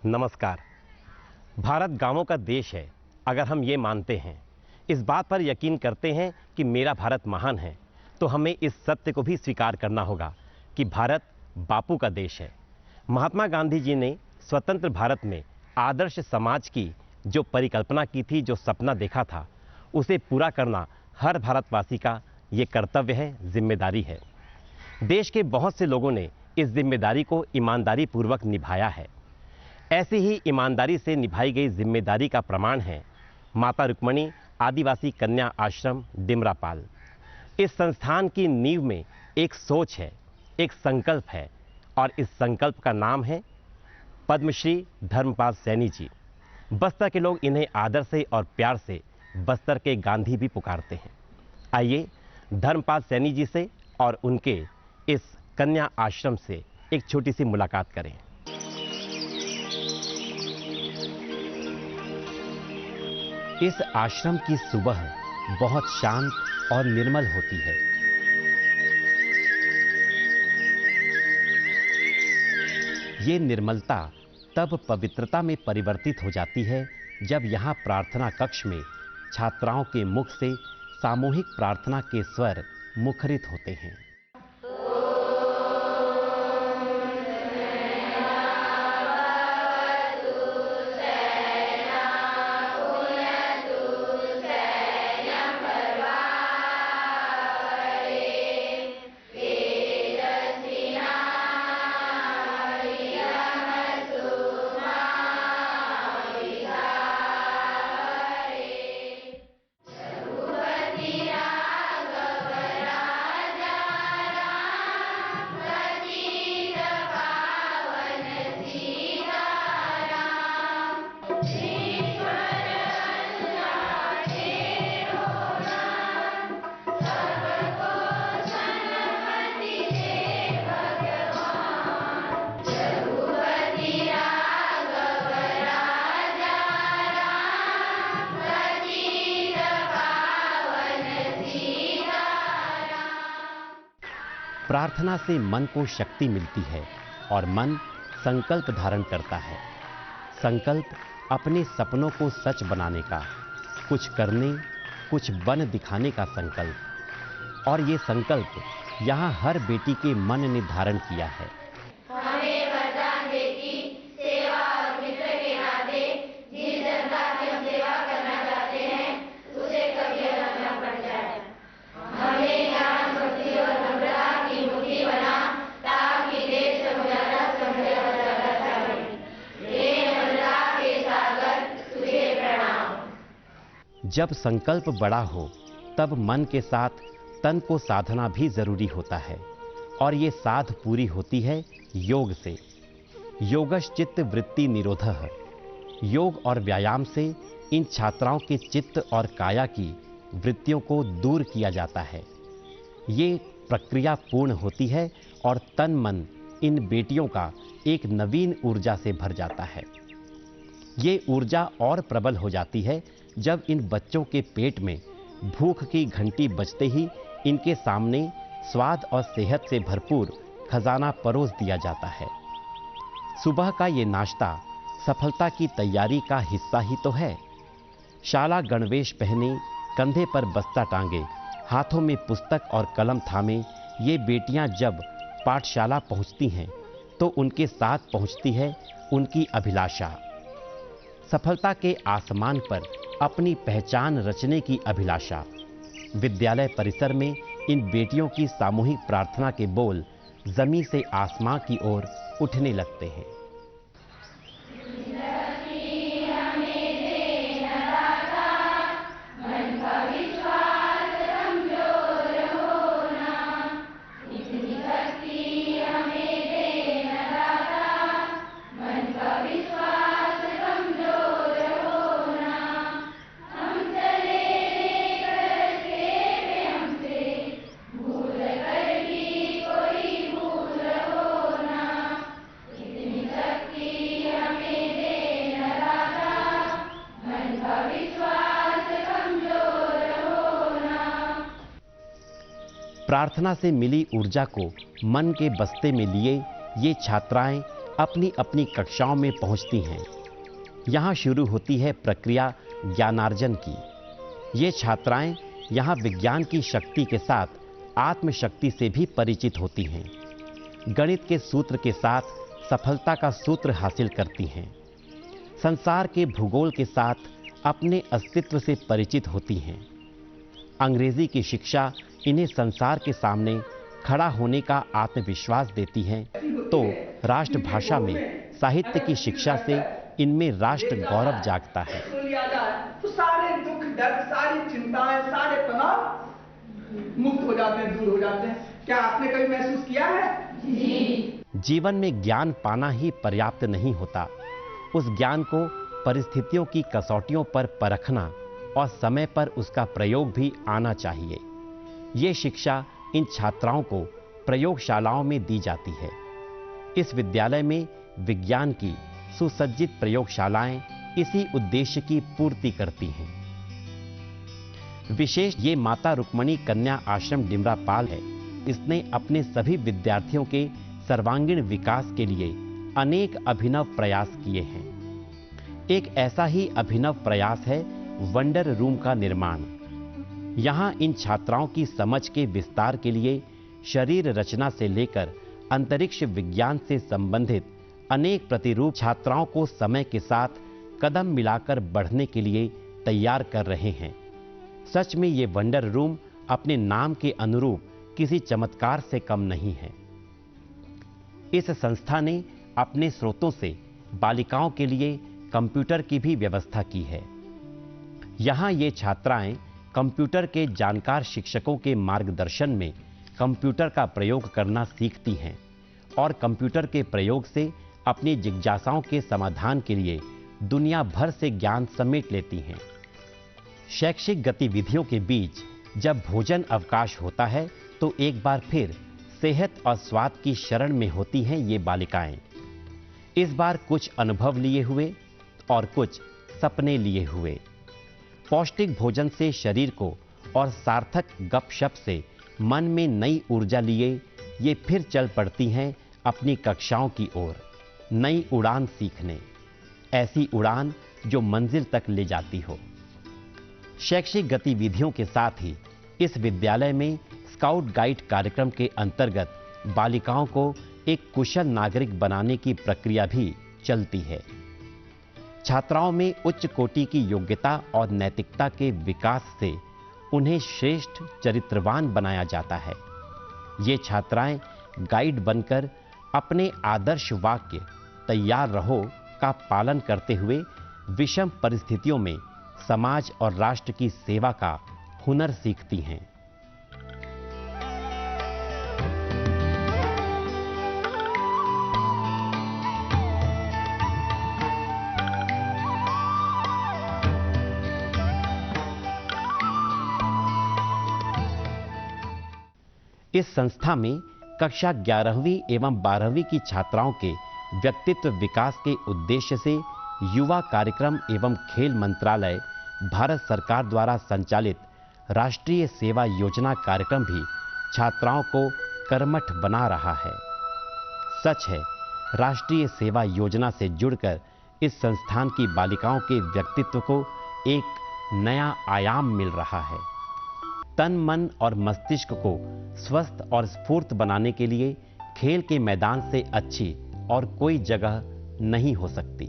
नमस्कार। भारत गांवों का देश है। अगर हम ये मानते हैं, इस बात पर यकीन करते हैं कि मेरा भारत महान है, तो हमें इस सत्य को भी स्वीकार करना होगा कि भारत बापू का देश है। महात्मा गांधी जी ने स्वतंत्र भारत में आदर्श समाज की जो परिकल्पना की थी, जो सपना देखा था, उसे पूरा करना हर भारतवासी का ये कर्तव्य है, जिम्मेदारी है। देश के बहुत से लोगों ने इस जिम्मेदारी को ईमानदारी पूर्वक निभाया है। ऐसी ही ईमानदारी से निभाई गई जिम्मेदारी का प्रमाण है माता रुक्मणी आदिवासी कन्या आश्रम डिमरापाल। इस संस्थान की नींव में एक सोच है, एक संकल्प है, और इस संकल्प का नाम है पद्मश्री धर्मपाल सैनी जी। बस्तर के लोग इन्हें आदर से और प्यार से बस्तर के गांधी भी पुकारते हैं। आइए धर्मपाल सैनी जी से और उनके इस कन्या आश्रम से एक छोटी सी मुलाकात करें। इस आश्रम की सुबह बहुत शांत और निर्मल होती है। ये निर्मलता तब पवित्रता में परिवर्तित हो जाती है जब यहाँ प्रार्थना कक्ष में छात्राओं के मुख से सामूहिक प्रार्थना के स्वर मुखरित होते हैं। प्रार्थना से मन को शक्ति मिलती है और मन संकल्प धारण करता है। संकल्प अपने सपनों को सच बनाने का, कुछ करने, कुछ बन दिखाने का संकल्प। और ये संकल्प यहाँ हर बेटी के मन ने धारण किया है। हमें वरदान दे कि सेवा और मित्र के नाते जिस जनता की हम सेवा करना चाहते हैं, उसे कभी अलग न पड़ जाए। हमें ज्ञान, भक्ति और नम्रता की मुट्ठी बना, ताकि देश समझाना समझे और ज्यादा चाहे। हे नम्रता के सागर, तुझे प्रणाम। जब संकल्प बड़ा हो, तब मन के साथ तन को साधना भी जरूरी होता है, और ये साध पूरी होती है योग से। योगश्चित्त वृत्ति निरोधः। योग और व्यायाम से इन छात्राओं के चित्त और काया की वृत्तियों को दूर किया जाता है। ये प्रक्रिया पूर्ण होती है और तन मन इन बेटियों का एक नवीन ऊर्जा से भर जाता है। ये ऊर्जा और प्रबल हो जाती है जब इन बच्चों के पेट में भूख की घंटी बजते ही इनके सामने स्वाद और सेहत से भरपूर खजाना परोस दिया जाता है। सुबह का ये नाश्ता सफलता की तैयारी का हिस्सा ही तो है। शाला गणवेश पहने, कंधे पर बस्ता टांगे, हाथों में पुस्तक और कलम थामे ये बेटियां जब पाठशाला पहुंचती हैं, तो उनके साथ पहुंचती है उनकी अभिलाषा। सफलता के आसमान पर अपनी पहचान रचने की अभिलाषा। विद्यालय परिसर में इन बेटियों की सामूहिक प्रार्थना के बोल जमीन से आसमां की ओर उठने लगते हैं। प्रार्थना से मिली ऊर्जा को मन के बस्ते में लिए ये छात्राएं अपनी अपनी कक्षाओं में पहुंचती हैं। यहाँ शुरू होती है प्रक्रिया ज्ञानार्जन की। ये छात्राएं यहाँ विज्ञान की शक्ति के साथ आत्मशक्ति से भी परिचित होती हैं। गणित के सूत्र के साथ सफलता का सूत्र हासिल करती हैं। संसार के भूगोल के साथ अपने अस्तित्व से परिचित होती हैं। अंग्रेजी की शिक्षा इन्हें संसार के सामने खड़ा होने का आत्मविश्वास देती है, तो राष्ट्रभाषा में साहित्य की शिक्षा से इनमें राष्ट्र गौरव जागता है। तो सारे दुख दर्द, सारी चिंताएं, सारे तनाव मुक्त हो जाते हैं, दूर हो जाते हैं। क्या आपने कभी महसूस किया है? जी। जीवन में ज्ञान पाना ही पर्याप्त नहीं होता, उस ज्ञान को परिस्थितियों की कसौटियों पर परखना और समय पर उसका प्रयोग भी आना चाहिए। ये शिक्षा इन छात्राओं को प्रयोगशालाओं में दी जाती है। इस विद्यालय में विज्ञान की सुसज्जित प्रयोगशालाएं इसी उद्देश्य की पूर्ति करती हैं। विशेष ये माता रुक्मणी कन्या आश्रम डिमरापाल है। इसने अपने सभी विद्यार्थियों के सर्वांगीण विकास के लिए अनेक अभिनव प्रयास किए हैं। एक ऐसा ही अभिनव प्रयास है वंडर रूम का निर्माण। यहाँ इन छात्राओं की समझ के विस्तार के लिए शरीर रचना से लेकर अंतरिक्ष विज्ञान से संबंधित अनेक प्रतिरूप छात्राओं को समय के साथ कदम मिलाकर बढ़ने के लिए तैयार कर रहे हैं। सच में ये वंडर रूम अपने नाम के अनुरूप किसी चमत्कार से कम नहीं है। इस संस्था ने अपने स्रोतों से बालिकाओं के लिए कंप्यूटर की भी व्यवस्था की है। यहाँ ये छात्राएं कंप्यूटर के जानकार शिक्षकों के मार्गदर्शन में कंप्यूटर का प्रयोग करना सीखती हैं और कंप्यूटर के प्रयोग से अपनी जिज्ञासाओं के समाधान के लिए दुनिया भर से ज्ञान समेट लेती हैं। शैक्षिक गतिविधियों के बीच जब भोजन अवकाश होता है तो एक बार फिर सेहत और स्वाद की शरण में होती हैं ये बालिकाएं। इस बार कुछ अनुभव लिए हुए और कुछ सपने लिए हुए। पौष्टिक भोजन से शरीर को और सार्थक गपशप से मन में नई ऊर्जा लिए ये फिर चल पड़ती हैं अपनी कक्षाओं की ओर, नई उड़ान सीखने। ऐसी उड़ान जो मंजिल तक ले जाती हो। शैक्षिक गतिविधियों के साथ ही इस विद्यालय में स्काउट गाइड कार्यक्रम के अंतर्गत बालिकाओं को एक कुशल नागरिक बनाने की प्रक्रिया भी चलती है। छात्राओं में उच्च कोटि की योग्यता और नैतिकता के विकास से उन्हें श्रेष्ठ चरित्रवान बनाया जाता है। ये छात्राएं गाइड बनकर अपने आदर्श वाक्य तैयार रहो का पालन करते हुए विषम परिस्थितियों में समाज और राष्ट्र की सेवा का हुनर सीखती हैं। इस संस्था में कक्षा 11वीं एवं 12वीं की छात्राओं के व्यक्तित्व विकास के उद्देश्य से युवा कार्यक्रम एवं खेल मंत्रालय, भारत सरकार द्वारा संचालित राष्ट्रीय सेवा योजना कार्यक्रम भी छात्राओं को कर्मठ बना रहा है। सच है, राष्ट्रीय सेवा योजना से जुड़कर इस संस्थान की बालिकाओं के व्यक्तित्व को एक नया आयाम मिल रहा है। तन, मन और मस्तिष्क को स्वस्थ और स्फूर्त बनाने के लिए खेल के मैदान से अच्छी और कोई जगह नहीं हो सकती।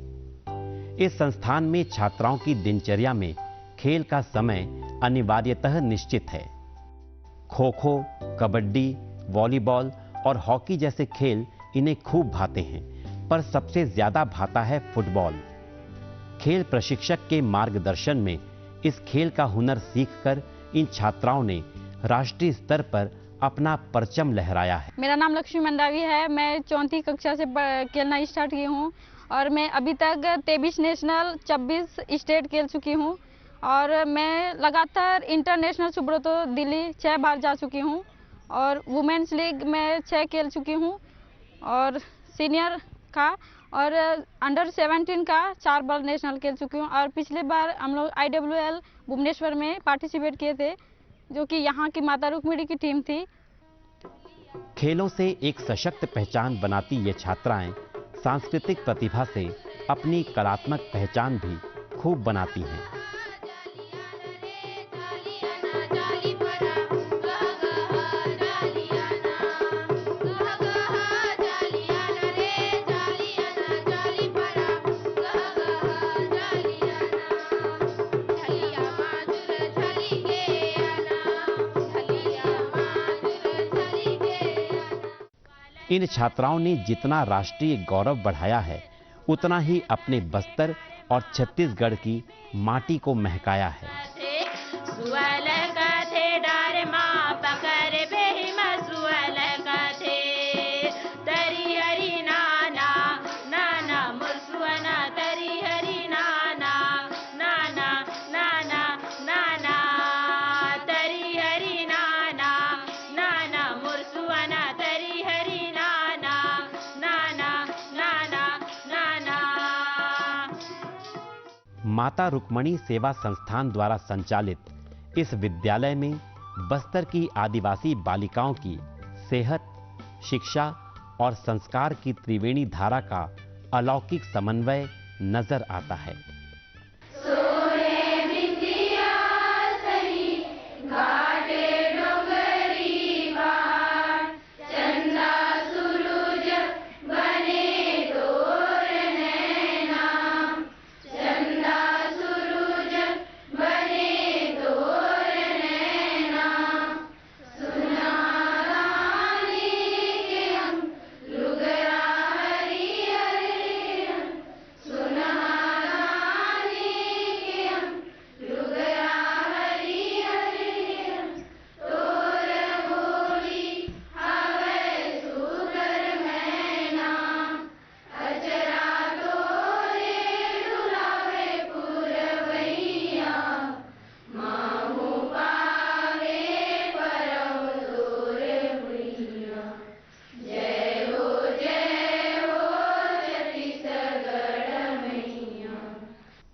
इस संस्थान में छात्राओं की दिनचर्या में खेल का समय अनिवार्यतः निश्चित है। खो खो, कबड्डी, वॉलीबॉल और हॉकी जैसे खेल इन्हें खूब भाते हैं, पर सबसे ज्यादा भाता है फुटबॉल। खेल प्रशिक्षक के मार्गदर्शन में इस खेल का हुनर सीखकर इन छात्राओं ने राष्ट्रीय स्तर पर अपना परचम लहराया है। मेरा नाम लक्ष्मी मंडावी है। मैं 4वीं कक्षा से खेलना स्टार्ट की हूँ और मैं अभी तक 23 नेशनल, 26 स्टेट खेल चुकी हूँ और मैं लगातार इंटरनेशनल सुब्रतो दिल्ली 6 बार जा चुकी हूँ और वुमेन्स लीग में 6 खेल चुकी हूँ और सीनियर का और अंडर 17 का 4 बार नेशनल खेल चुकी हूँ। और पिछले बार हम लोग IWL भुवनेश्वर में पार्टिसिपेट किए थे, जो कि यहाँ की माता रुक्मिणी की टीम थी। खेलों से एक सशक्त पहचान बनाती ये छात्राएं सांस्कृतिक प्रतिभा से अपनी कलात्मक पहचान भी खूब बनाती हैं। इन छात्राओं ने जितना राष्ट्रीय गौरव बढ़ाया है, उतना ही अपने बस्तर और छत्तीसगढ़ की माटी को महकाया है। माता रुक्मणी सेवा संस्थान द्वारा संचालित इस विद्यालय में बस्तर की आदिवासी बालिकाओं की सेहत, शिक्षा और संस्कार की त्रिवेणी धारा का अलौकिक समन्वय नजर आता है।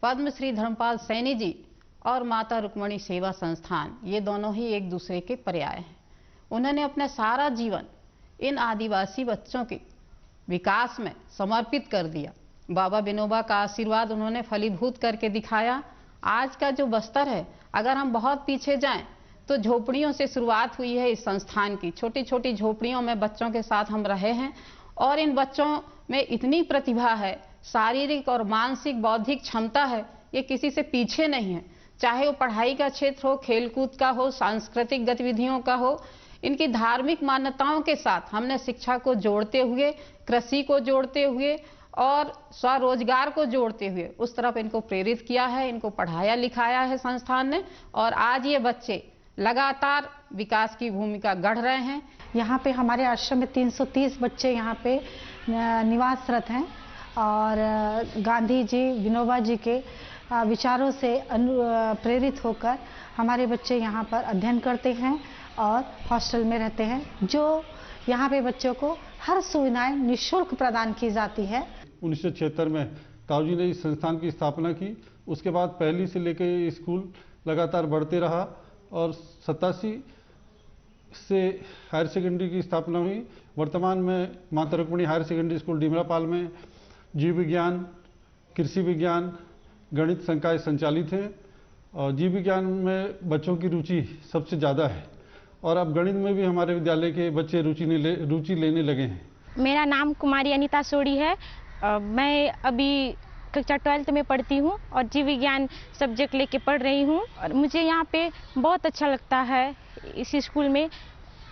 पद्मश्री धर्मपाल सैनी जी और माता रुक्मणी सेवा संस्थान, ये दोनों ही एक दूसरे के पर्याय हैं। उन्होंने अपना सारा जीवन इन आदिवासी बच्चों के विकास में समर्पित कर दिया। बाबा विनोबा का आशीर्वाद उन्होंने फलीभूत करके दिखाया। आज का जो बस्तर है, अगर हम बहुत पीछे जाएं तो झोपड़ियों से शुरुआत हुई है इस संस्थान की। छोटी छोटी झोपड़ियों में बच्चों के साथ हम रहे हैं और इन बच्चों में इतनी प्रतिभा है, शारीरिक और मानसिक बौद्धिक क्षमता है, ये किसी से पीछे नहीं है। चाहे वो पढ़ाई का क्षेत्र हो, खेलकूद का हो, सांस्कृतिक गतिविधियों का हो, इनकी धार्मिक मान्यताओं के साथ हमने शिक्षा को जोड़ते हुए, कृषि को जोड़ते हुए और स्वरोजगार को जोड़ते हुए उस तरफ इनको प्रेरित किया है, इनको पढ़ाया लिखाया है संस्थान ने, और आज ये बच्चे लगातार विकास की भूमिका गढ़ रहे हैं। यहाँ पे हमारे आश्रम में 330 बच्चे यहाँ पे निवासरत हैं और गांधी जी, विनोबा जी के विचारों से प्रेरित होकर हमारे बच्चे यहाँ पर अध्ययन करते हैं और हॉस्टल में रहते हैं, जो यहाँ पे बच्चों को हर सुविधाएं निःशुल्क प्रदान की जाती है। 1976 में ताऊ जी ने इस संस्थान की स्थापना की। उसके बाद पहली से लेकर स्कूल लगातार बढ़ते रहा और 87 से हायर सेकेंडरी की स्थापना हुई। वर्तमान में Mata Rukmani higher secondary school Dimrapal में जीव विज्ञान, कृषि विज्ञान, गणित संकाय संचालित हैं और जीव विज्ञान में बच्चों की रुचि सबसे ज़्यादा है और अब गणित में भी हमारे विद्यालय के बच्चे रुचि लेने लगे हैं। मेरा नाम कुमारी अनीता सोडी है। मैं अभी कक्षा 12th में पढ़ती हूँ और जीव विज्ञान सब्जेक्ट लेके पढ़ रही हूँ और मुझे यहाँ पे बहुत अच्छा लगता है। इस स्कूल में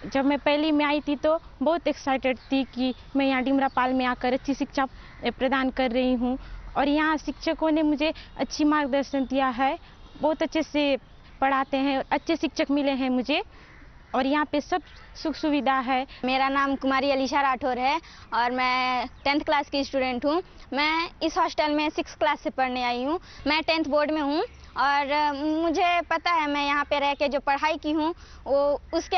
जब मैं पहली में आई थी तो बहुत एक्साइटेड थी कि मैं यहाँ डिमरापाल में आकर अच्छी शिक्षा प्रदान कर रही हूँ और यहाँ शिक्षकों ने मुझे अच्छी मार्गदर्शन दिया है, बहुत अच्छे से पढ़ाते हैं, अच्छे शिक्षक मिले हैं मुझे और यहाँ पे सब सुख सुविधा है। मेरा नाम कुमारी अलीशा राठौर है और मैं 10th क्लास की स्टूडेंट हूँ। मैं इस हॉस्टल में 6th क्लास से पढ़ने आई हूँ। मैं 10th बोर्ड में हूँ और मुझे पता है मैं यहाँ पे रह के जो पढ़ाई की हूँ वो उसके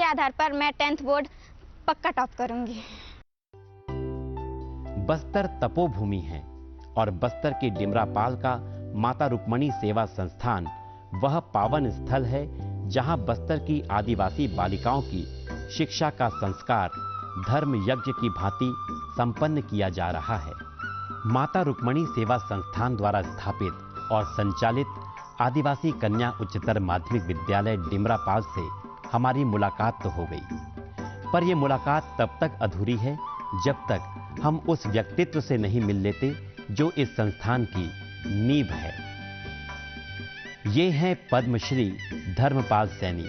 आधार पर मैं 10th बोर्ड पक्का टॉप करूँगी। बस्तर तपोभूमि है और बस्तर के डिमरापाल का माता रुक्मणी सेवा संस्थान वह पावन स्थल है जहां बस्तर की आदिवासी बालिकाओं की शिक्षा का संस्कार धर्म यज्ञ की भांति संपन्न किया जा रहा है। माता रुक्मणी सेवा संस्थान द्वारा स्थापित और संचालित आदिवासी कन्या उच्चतर माध्यमिक विद्यालय डिमरापाल से हमारी मुलाकात तो हो गई, पर यह मुलाकात तब तक अधूरी है जब तक हम उस व्यक्तित्व से नहीं मिल लेते जो इस संस्थान की नींव है। ये हैं पद्मश्री धर्मपाल सैनी।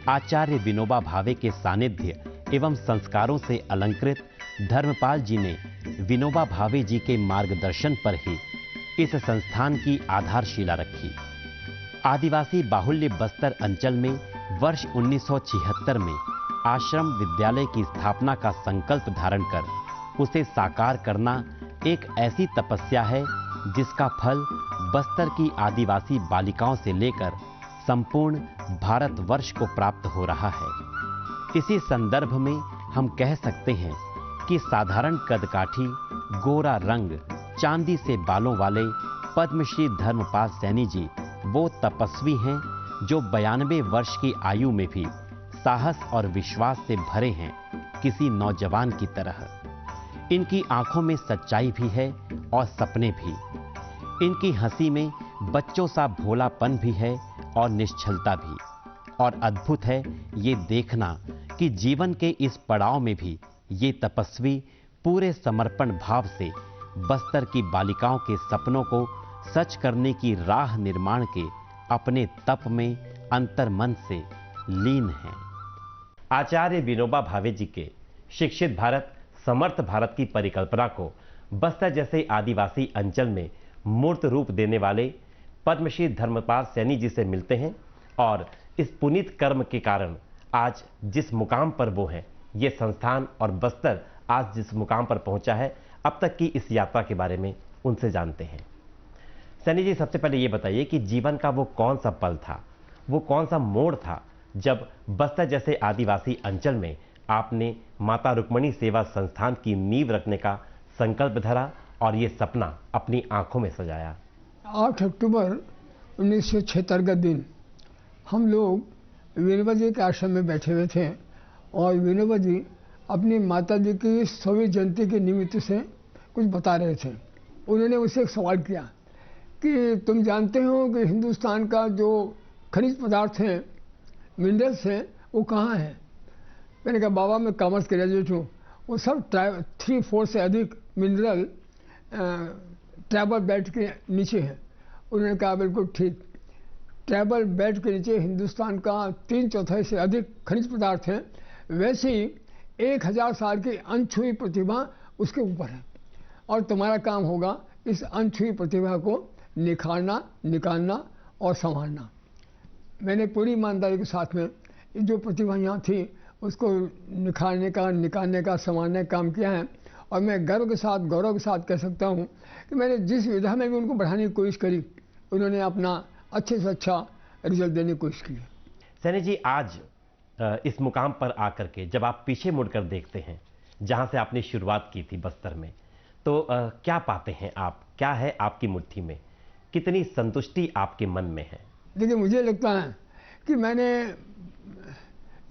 आचार्य विनोबा भावे के सानिध्य एवं संस्कारों से अलंकृत धर्मपाल जी ने विनोबा भावे जी के मार्गदर्शन पर ही इस संस्थान की आधारशिला रखी। आदिवासी बाहुल्य बस्तर अंचल में वर्ष 1976 में आश्रम विद्यालय की स्थापना का संकल्प धारण कर उसे साकार करना एक ऐसी तपस्या है जिसका फल बस्तर की आदिवासी बालिकाओं से लेकर संपूर्ण भारतवर्ष को प्राप्त हो रहा है। इसी संदर्भ में हम कह सकते हैं कि साधारण कदकाठी, गोरा रंग, चांदी से बालों वाले पद्मश्री धर्मपाल सैनी जी वो तपस्वी हैं जो 92 वर्ष की आयु में भी साहस और विश्वास से भरे हैं किसी नौजवान की तरह। इनकी आंखों में सच्चाई भी है और सपने भी। इनकी हंसी में बच्चों सा भोलापन भी है और निश्चलता भी। और अद्भुत है ये देखना कि जीवन के इस पड़ाव में भी ये तपस्वी पूरे समर्पण भाव से बस्तर की बालिकाओं के सपनों को सच करने की राह निर्माण के अपने तप में अंतर्मन से लीन हैं। आचार्य विनोबा भावे जी के शिक्षित भारत समर्थ भारत की परिकल्पना को बस्तर जैसे आदिवासी अंचल में मूर्त रूप देने वाले पद्मश्री धर्मपाल सैनी जी से मिलते हैं और इस पुनीत कर्म के कारण आज जिस मुकाम पर वो हैं, ये संस्थान और बस्तर आज जिस मुकाम पर पहुंचा है, अब तक की इस यात्रा के बारे में उनसे जानते हैं। सैनी जी, सबसे पहले ये बताइए कि जीवन का वो कौन सा पल था, वो कौन सा मोड़ था जब बस्तर जैसे आदिवासी अंचल में आपने माता रुक्मणी सेवा संस्थान की नींव रखने का संकल्प धरा और ये सपना अपनी आंखों में सजाया। 8 अक्टूबर 1976 का दिन हम लोग विनोबा जी के आश्रम में बैठे हुए थे और विनोबा जी अपनी माता जी की 100वीं जयंती के निमित्त से कुछ बता रहे थे। उन्होंने मुझसे एक सवाल किया कि तुम जानते हो कि हिंदुस्तान का जो खनिज पदार्थ हैं, मिनरल्स हैं, वो कहाँ हैं? मैंने कहा बाबा मैं कॉमर्स ग्रेजुएट हूँ, वो सब 3-4 से अधिक मिनरल ट्राइबल बेल्ट के नीचे है। उन्होंने कहा बिल्कुल ठीक, ट्राइबल बेल्ट के नीचे हिंदुस्तान का 3/4 से अधिक खनिज पदार्थ हैं, वैसे ही 1000 साल की अनछुई प्रतिभा उसके ऊपर है और तुम्हारा काम होगा इस अनछुई प्रतिभा को निखारना, निकालना और संभालना। मैंने पूरी ईमानदारी के साथ में जो प्रतिभा यहाँ थी उसको निखारने का, निकालने का, संभालने का काम किया है और मैं गर्व के साथ, गौरव के साथ कह सकता हूँ कि मैंने जिस विधा में भी उनको बढ़ाने की कोशिश करी, उन्होंने अपना अच्छे से अच्छा रिजल्ट देने की कोशिश की। सैनी जी, आज इस मुकाम पर आकर के जब आप पीछे मुड़कर देखते हैं जहाँ से आपने शुरुआत की थी बस्तर में, तो क्या पाते हैं आप? क्या है आपकी मुट्ठी में? कितनी संतुष्टि आपके मन में है? देखिए, मुझे लगता है कि मैंने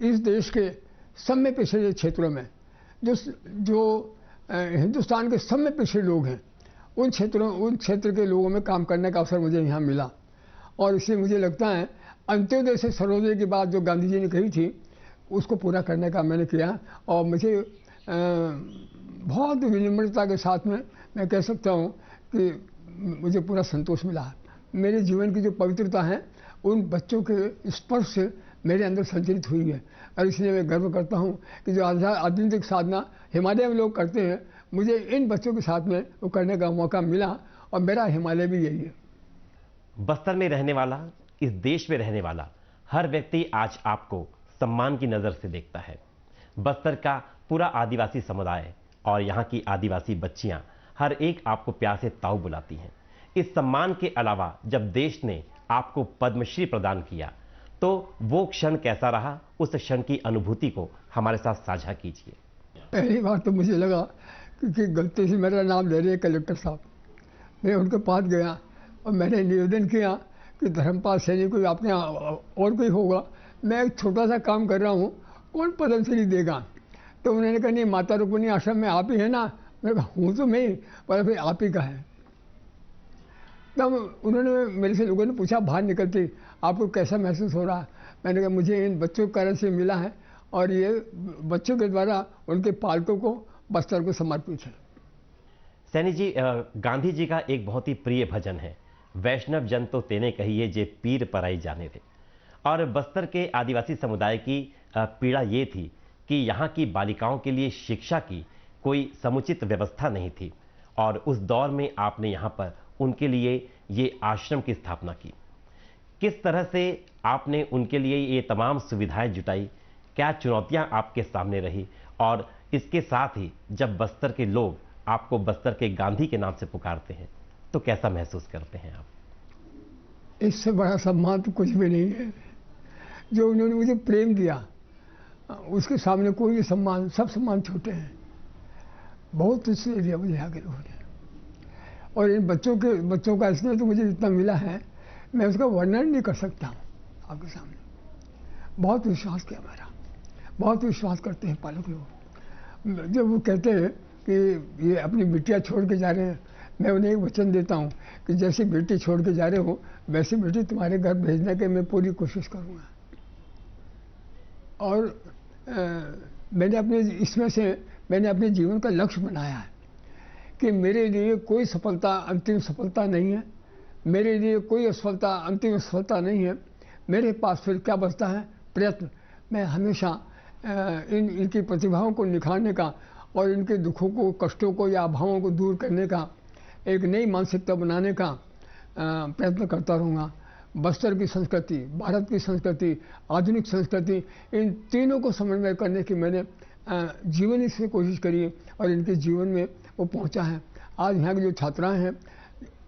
इस देश के सब में पिछड़े क्षेत्रों में जो हिंदुस्तान के सब में पिछड़े लोग हैं, उन क्षेत्र के लोगों में काम करने का अवसर मुझे यहाँ मिला और इसलिए मुझे लगता है अंत्योदय से सर्वोदय की बात जो गांधी जी ने कही थी उसको पूरा करने का मैंने किया और मुझे बहुत विनम्रता के साथ में मैं कह सकता हूँ कि मुझे पूरा संतोष मिला। मेरे जीवन की जो पवित्रता है उन बच्चों के स्पर्श से मेरे अंदर संचरित हुई है और इसलिए मैं गर्व करता हूँ कि जो आध्यात्मिक साधना हिमालय में लोग करते हैं, मुझे इन बच्चों के साथ में वो करने का मौका मिला और मेरा हिमालय भी यही है। बस्तर में रहने वाला, इस देश में रहने वाला हर व्यक्ति आज आपको सम्मान की नज़र से देखता है। बस्तर का पूरा आदिवासी समुदाय और यहाँ की आदिवासी बच्चियाँ हर एक आपको प्यार से ताऊ बुलाती हैं। इस सम्मान के अलावा जब देश ने आपको पद्मश्री प्रदान किया तो वो क्षण कैसा रहा? उस क्षण की अनुभूति को हमारे साथ साझा कीजिए। पहली बार तो मुझे लगा कि गलती से मेरा नाम ले रहे हैं कलेक्टर साहब। मैं उनके पास गया और मैंने निवेदन किया कि धर्मपाल सैनी कोई आपके और कोई होगा, मैं एक छोटा सा काम कर रहा हूँ, कौन पद्मश्री देगा? तो उन्होंने कहा नहीं, माता रुक्मिणी आश्रम में आप ही है ना? मैंने कहा हूँ तो मैं ही, पर फिर आप ही का है। तब उन्होंने मेरे से लोगों ने पूछा बाहर निकलते आपको कैसा महसूस हो रहा है? मैंने कहा मुझे इन बच्चों के कारण से मिला है और ये बच्चों के द्वारा उनके पालकों को बस्तर को समर्पित है। सैनी जी, गांधी जी का एक बहुत ही प्रिय भजन है, वैष्णव जन तो तेने कहिए जे पीर पराई जाने रे। और बस्तर के आदिवासी समुदाय की पीड़ा ये थी कि यहाँ की बालिकाओं के लिए शिक्षा की कोई समुचित व्यवस्था नहीं थी और उस दौर में आपने यहाँ पर उनके लिए ये आश्रम की स्थापना की। किस तरह से आपने उनके लिए ये तमाम सुविधाएं जुटाई, क्या चुनौतियां आपके सामने रही, और इसके साथ ही जब बस्तर के लोग आपको बस्तर के गांधी के नाम से पुकारते हैं तो कैसा महसूस करते हैं आप? इससे बड़ा सम्मान तो कुछ भी नहीं है। जो उन्होंने मुझे प्रेम दिया उसके सामने कोई सम्मान, सब सम्मान छोटे हैं। बहुत कुछ दे दिया मुझे आगे लोगों ने, और इन बच्चों का स्नेह तो मुझे जितना मिला है मैं उसका वर्णन नहीं कर सकता हूँ आपके सामने। बहुत विश्वास किया मेरा, बहुत विश्वास करते हैं पालक लोग। जब वो कहते हैं कि ये अपनी बिटिया छोड़ के जा रहे हैं, मैं उन्हें एक वचन देता हूँ कि जैसी बेटी छोड़ के जा रहे हो वैसी बेटी तुम्हारे घर भेजने के मैं पूरी कोशिश करूँगा। और मैंने अपने जीवन का लक्ष्य बनाया है कि मेरे लिए कोई सफलता अंतिम सफलता नहीं है, मेरे लिए कोई असफलता अंतिम असफलता नहीं है। मेरे पास फिर क्या बचता है? प्रयत्न। मैं हमेशा इनकी प्रतिभाओं को निखारने का और इनके दुखों को, कष्टों को या अभावों को दूर करने का, एक नई मानसिकता बनाने का प्रयत्न करता रहूँगा। बस्तर की संस्कृति, भारत की संस्कृति, आधुनिक संस्कृति, इन तीनों को समन्वय करने की मैंने जीवनी से कोशिश करी है और इनके जीवन में वो पहुंचा है। आज यहाँ की जो छात्राएं हैं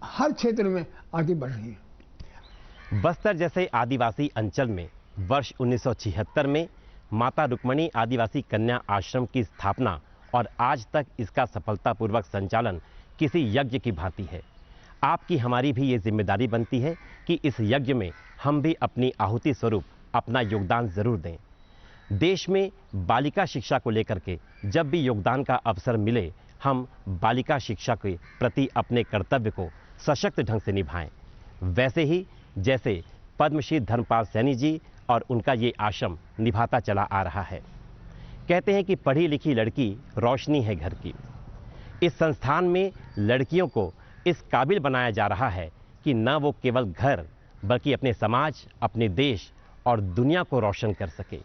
हर क्षेत्र में आगे बढ़ रही हैं। बस्तर जैसे आदिवासी अंचल में वर्ष 1976 में माता रुक्मिणी आदिवासी कन्या आश्रम की स्थापना और आज तक इसका सफलतापूर्वक संचालन किसी यज्ञ की भांति है। आपकी हमारी भी ये जिम्मेदारी बनती है कि इस यज्ञ में हम भी अपनी आहुति स्वरूप अपना योगदान जरूर दें। देश में बालिका शिक्षा को लेकर के जब भी योगदान का अवसर मिले, हम बालिका शिक्षा के प्रति अपने कर्तव्य को सशक्त ढंग से निभाएं। वैसे ही जैसे पद्मश्री धर्मपाल सैनी जी और उनका ये आश्रम निभाता चला आ रहा है। कहते हैं कि पढ़ी लिखी लड़की रोशनी है घर की। इस संस्थान में लड़कियों को इस काबिल बनाया जा रहा है कि न वो केवल घर बल्कि अपने समाज, अपने देश और दुनिया को रोशन कर सके।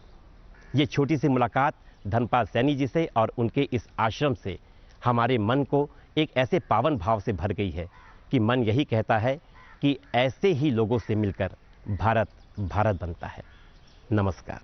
ये छोटी सी मुलाकात धर्मपाल सैनी जी से और उनके इस आश्रम से हमारे मन को एक ऐसे पावन भाव से भर गई है कि मन यही कहता है कि ऐसे ही लोगों से मिलकर भारत भारत बनता है। नमस्कार।